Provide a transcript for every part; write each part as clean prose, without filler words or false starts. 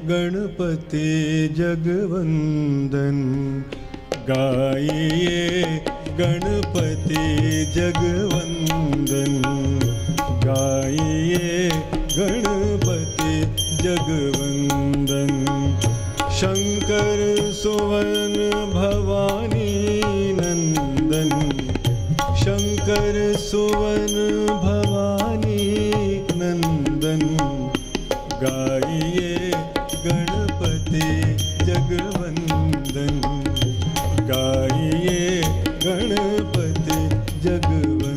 गणपति जगवंदन। गाइए गणपति जगवंदन। गाइए गणपति जगवंदन। शंकर सुवन भवानी नंदन। शंकर सुवन भवानी नंदन। गाइए गणपति जगवंदन। गाइए गणपति जगवंदन।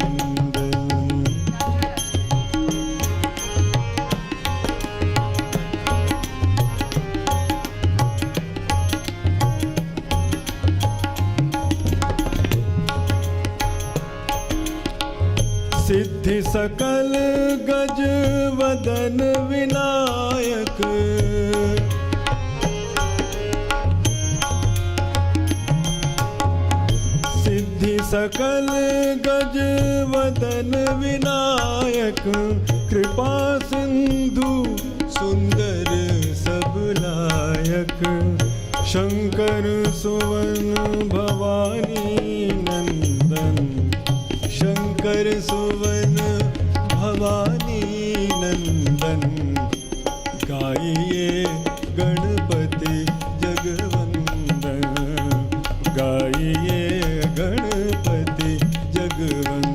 सिद्धि सकल गज वदन विनायक। सिद्धि सकल गज वदन विनायक। कृपा सिंधु सुंदर सब लायक। शंकर सुवन भवानी नंदन। शंकर सुवन भवानी नंदन। गाइए गणपति जगवंदन। गाइए गणपति जगवंदन।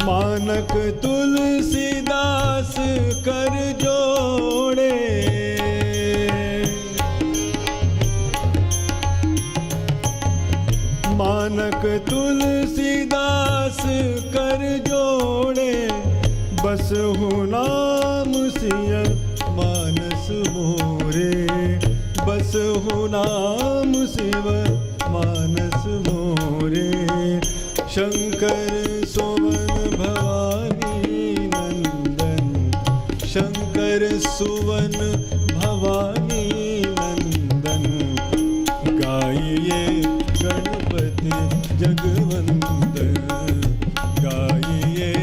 मानक तुलसीदास कर जोड़े। मानक तुलसीदास कर जोड़े। बस हो नाम सिय मानस मोरे। बस हो नाम शिव मानस मोरे। शंकर सुवन भवानी नंदन। शंकर सुवन भवानी नंदन। गाइए गणपति जगवंदन। गाइए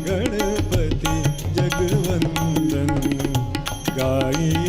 गणपति जगवंदन। गाइए